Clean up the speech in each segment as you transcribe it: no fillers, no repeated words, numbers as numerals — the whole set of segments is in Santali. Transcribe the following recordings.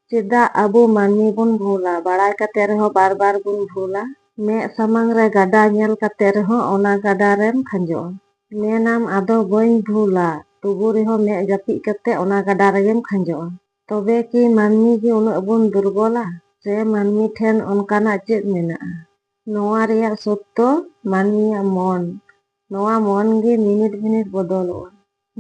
ᱪᱮᱫᱟᱜ ᱟᱵᱚ ᱢᱟᱹᱱᱢᱤ ᱵᱚᱱ ᱵᱷᱩᱞᱟ? ᱵᱟᱲᱟᱭ ᱠᱟᱛᱮ ᱨᱮᱦᱚᱸ ᱵᱟᱨ ᱵᱟᱨ ᱵᱚᱱ ᱵᱷᱩᱞᱟ? ᱢᱮᱫ ᱥᱟᱢᱟᱝ ᱨᱮ ᱜᱟᱰᱟ ᱧᱮᱞ ᱠᱟᱛᱮ ᱨᱮᱦᱚᱸ ᱚᱱᱟ ᱜᱟᱰᱟ ᱨᱮᱢ ᱠᱷᱟᱸᱡᱚᱜᱼᱟ᱾ ᱢᱮᱱᱟᱢ ᱟᱫᱚ ᱵᱟᱹᱧ ᱵᱷᱩᱞᱟ, ᱛᱚᱵᱩ ᱨᱮᱦᱚᱸ ᱢᱮᱫ ᱡᱟᱹᱯᱤᱫ ᱠᱟᱛᱮ ᱚᱱᱟ ᱜᱟᱰᱟ ᱨᱮᱜᱮᱢ ᱠᱷᱟᱸᱡᱚᱜᱼᱟ᱾ ᱛᱚᱵᱮ ᱠᱤ ᱢᱟᱹᱱᱢᱤ ᱜᱮ ᱩᱱᱟᱹᱜ ᱵᱚᱱ ᱫᱩᱨᱵᱚᱞᱟ? ᱥᱮ ᱢᱟᱹᱱᱢᱤ ᱴᱷᱮᱱ ᱚᱱᱠᱟᱱᱟᱜ ᱪᱮᱫ ᱢᱮᱱᱟᱜᱼᱟ? ᱱᱚᱣᱟ ᱨᱮᱭᱟᱜ ᱥᱚᱛᱛᱚ ᱢᱟᱹᱱᱢᱤᱭᱟᱜ ᱢᱚᱱ᱾ ᱱᱚᱣᱟ ᱢᱚᱱ ᱜᱮ ᱢᱤᱱᱤᱴ ᱢᱤᱱᱤᱴ ᱵᱚᱫᱚᱞᱚᱜᱼᱟ᱾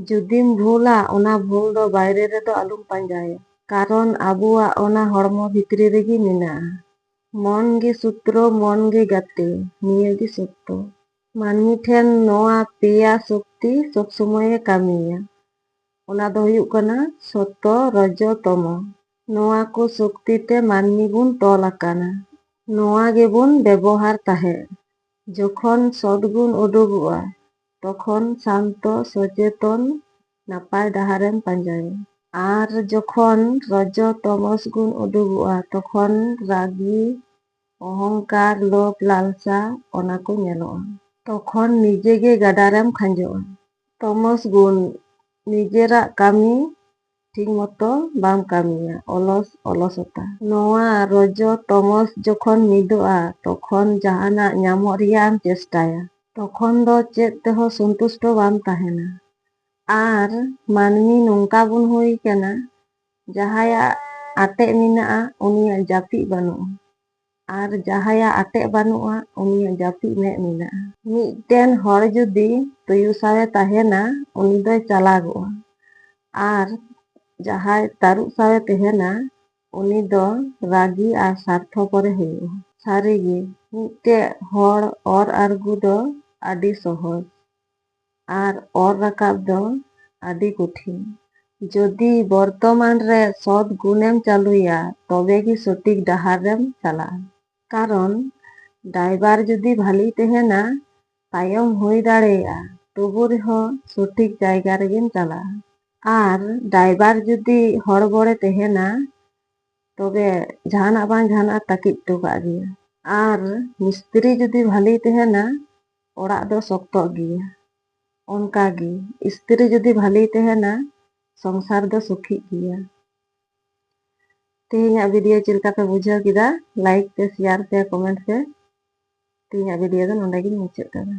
ᱡᱩᱫᱤᱢ ᱵᱷᱩᱞᱟ, ᱚᱱᱟ ᱵᱷᱩᱞ ᱫᱚ ᱵᱟᱭᱨᱮ ᱨᱮᱫᱚ ᱟᱞᱚᱢ ᱯᱟᱸᱡᱟᱭᱟ, ᱠᱟᱨᱚᱱ ᱟᱵᱚᱣᱟᱜ ᱚᱱᱟ ᱦᱚᱲᱢᱚ ᱵᱷᱤᱛᱨᱤ ᱨᱮᱜᱮ ᱢᱮᱱᱟᱜᱼᱟ᱾ ᱢᱚᱱ ᱜᱮ ᱥᱩᱛᱨᱚ, ᱢᱚᱱ ᱜᱮ ᱜᱟᱛᱮ, ᱱᱤᱭᱟᱹ ᱜᱮ ᱥᱚᱛᱛᱚ᱾ ᱢᱟᱹᱱᱢᱤ ᱴᱷᱮᱱ ᱱᱚᱣᱟ ᱯᱮᱭᱟ ᱥᱚᱠᱛᱤ ᱥᱚᱵ ᱥᱚᱢᱚᱭᱮ ᱠᱟᱹᱢᱤᱭᱟ᱾ ᱚᱱᱟ ᱫᱚ ᱦᱩᱭᱩᱜ ᱠᱟᱱᱟ ᱥᱚᱛᱛᱚ, ᱨᱚᱡᱚ, ᱛᱚᱢᱚ᱾ ᱱᱚᱣᱟ ᱠᱚ ᱥᱚᱠᱛᱤ ᱛᱮ ᱢᱟᱹᱱᱢᱤ ᱵᱚᱱ ᱛᱚᱞ ᱟᱠᱟᱱᱟ᱾ ᱱᱚᱣᱟ ᱜᱮᱵᱚᱱ ᱵᱮᱵᱚᱦᱟᱨ ᱛᱟᱦᱮᱸᱫ᱾ ᱡᱚᱠᱷᱚᱱ ᱥᱚᱛᱜᱩᱱ ᱩᱰᱩᱠᱚᱜᱼᱟ, ᱛᱚᱠᱷᱚᱱ ᱥᱟᱱᱛᱚ, ᱥᱚᱪᱮᱛᱚᱱ, ᱱᱟᱯᱟᱭ ᱰᱟᱦᱟᱨᱮᱢ ᱯᱟᱸᱡᱟᱭᱟ। ᱟᱨ ᱡᱚᱠᱷᱚᱱ ᱨᱚᱡᱚ ᱛᱚᱢᱚᱥ ᱜᱩᱱ ᱩᱰᱩᱠᱚᱜᱼᱟ, ᱛᱚᱠᱷᱚᱱ ᱨᱟᱹᱜᱤ, ᱚᱦᱚᱝᱠᱟᱨ, ᱞᱳᱵᱷ, ᱞᱟᱞᱥᱟ ᱚᱱᱟ ᱠᱚ ᱧᱮᱞᱚᱜᱼᱟ। ᱛᱚᱠᱷᱚᱱ ᱱᱤᱡᱮ ᱜᱮ ᱜᱟᱰᱟᱨᱮᱢ ᱠᱷᱟᱸᱡᱚᱜᱼᱟ। ᱛᱚᱢᱚᱥ ᱜᱩᱱ, ᱱᱤᱡᱮᱨᱟᱜ ᱠᱟᱹᱢᱤ ᱴᱷᱤᱠ ᱢᱚᱛᱚ ᱵᱟᱢ ᱠᱟᱹᱢᱤᱭᱟ, ᱚᱞᱚᱥᱚᱛᱟ। ᱱᱚᱣᱟ ᱨᱚᱡᱚ ᱛᱚᱢᱚᱥ ᱡᱚᱠᱷᱚᱱ ᱢᱤᱫᱚᱜᱼᱟ, ᱛᱚᱠᱷᱚᱱ ᱡᱟᱦᱟᱱᱟᱜ ᱧᱟᱢᱚᱜ ᱨᱮᱭᱟᱜ ᱮᱢ ᱪᱮᱥᱴᱟᱭᱟ। ᱛᱚᱠᱷᱚᱱ ᱫᱚ ᱪᱮᱫ ᱛᱮᱦᱚᱸ ᱥᱚᱱᱛᱩᱥᱴᱚ ᱵᱟᱢ ᱛᱟᱦᱮᱱᱟ। ᱟᱨ ᱢᱟᱹᱱᱢᱤ ᱱᱚᱝᱠᱟ ᱵᱚᱱ ᱦᱩᱭ ᱠᱟᱱᱟ, ᱡᱟᱦᱟᱸᱭᱟᱜ ᱟᱴᱮᱫ ᱢᱮᱱᱟᱜᱼᱟ, ᱩᱱᱤᱭᱟᱜ ᱡᱟᱹᱯᱤᱫ ᱵᱟᱹᱱᱩᱜᱼᱟ। ᱟᱨ ᱡᱟᱦᱟᱸᱭᱟᱜ ᱟᱴᱮᱫ ᱵᱟᱹᱱᱩᱜᱼᱟ, ᱩᱱᱤᱭᱟᱜ ᱡᱟᱹᱯᱤᱫ ᱢᱮᱫ ᱢᱮᱱᱟᱜᱼᱟ। ᱢᱤᱫᱴᱮᱱ ᱦᱚᱲ ᱡᱩᱫᱤ ᱛᱩᱭᱩ ᱥᱟᱶᱮ ᱛᱟᱦᱮᱱᱟ, ᱩᱱᱤ ᱫᱚᱭ ᱪᱟᱞᱟᱠᱚᱜᱼᱟ। ᱟᱨ ᱡᱟᱦᱟᱸᱭ ᱛᱟᱹᱨᱩᱵ ᱥᱟᱶᱮ ᱛᱟᱦᱮᱱᱟ, ᱩᱱᱤ ᱫᱚ ᱨᱟᱹᱜᱤ ᱟᱨ ᱥᱟᱨᱛᱷᱚᱯᱚᱨᱮ ᱦᱩᱭᱩᱜᱼᱟ। ᱥᱟᱹᱨᱤᱜᱮ ᱢᱤᱫᱴᱮᱡ ᱦᱚᱲ ᱚᱨ ᱟᱬᱜᱚ ᱫᱚ ᱟᱹᱰᱤ ᱥᱚᱦᱚᱡ, ᱟᱨ ᱚᱨ ᱨᱟᱠᱟᱵ ᱫᱚ ᱟᱹᱰᱤ ᱠᱚᱴᱷᱤᱱ। ᱡᱩᱫᱤ ᱵᱚᱨᱛᱚᱢᱟᱱ ᱨᱮ ᱥᱚᱛ ᱜᱩᱱᱮᱢ ᱪᱟᱹᱞᱩᱭᱟ, ᱛᱚᱵᱮ ᱜᱮ ᱥᱚᱴᱷᱤᱠ ᱰᱟᱦᱟᱨ ᱨᱮᱢ ᱪᱟᱞᱟᱜᱼᱟ। ᱠᱟᱨᱚᱱ ᱰᱟᱭᱵᱟᱨ ᱡᱩᱫᱤ ᱵᱷᱟᱞᱤ ᱛᱟᱦᱮᱱᱟ, ᱛᱟᱭᱚᱢ ᱦᱩᱭ ᱫᱟᱲᱮᱭᱟᱜᱼᱟ, ᱛᱚᱵᱩ ᱨᱮᱦᱚᱸ ᱥᱚᱴᱷᱤᱠ ᱡᱟᱭᱜᱟ ᱨᱮᱜᱮᱢ ᱪᱟᱞᱟᱜᱼᱟ। ᱟᱨ ᱰᱟᱭᱵᱟᱨ ᱡᱩᱫᱤ ᱦᱚᱲᱵᱚᱲᱮ ᱛᱟᱦᱮᱱᱟ, ᱛᱚᱵᱮ ᱡᱟᱦᱟᱱᱟᱜ ᱵᱟᱝ ᱡᱟᱦᱟᱱᱟᱜ ᱛᱟᱹᱠᱤᱡ ᱦᱚᱴᱚ ᱠᱟᱜ ᱜᱮᱭᱟ। ᱟᱨ ᱢᱤᱥᱛᱨᱤ ᱡᱩᱫᱤ ᱵᱷᱟᱞᱤ ᱛᱟᱦᱮᱱᱟ, ᱚᱲᱟᱜ ᱫᱚ ᱥᱚᱠᱛᱚᱜ ᱜᱮᱭᱟ। ᱚᱱᱠᱟᱜᱮ ᱥᱛᱨᱤ ᱡᱩᱫᱤ ᱵᱷᱟᱞᱤ ᱛᱟᱦᱮᱱᱟ, সংসার ᱫᱚ ᱥᱩᱠᱷᱤᱜ ᱜᱮᱭᱟ। ᱛᱮᱦᱮᱧᱟᱜ ᱵᱷᱤᱰᱤᱭᱳ ᱪᱮᱫ ᱞᱮᱠᱟ ᱯᱮ ᱵᱩᱡᱷᱟᱹᱣ ᱠᱮᱫᱟ? ᱞᱟᱭᱤᱠ ᱯᱮ, ᱥᱮᱭᱟᱨ ᱯᱮ, ᱠᱚᱢᱮᱱᱴ ᱯᱮ। ᱛᱮᱦᱮᱧᱟᱜ ᱵᱷᱤᱰᱤᱭᱳ ᱫᱚ ᱱᱚᱸᱰᱮ ᱜᱤᱧ ᱢᱩᱪᱟᱹᱫ ᱠᱟᱫᱟ।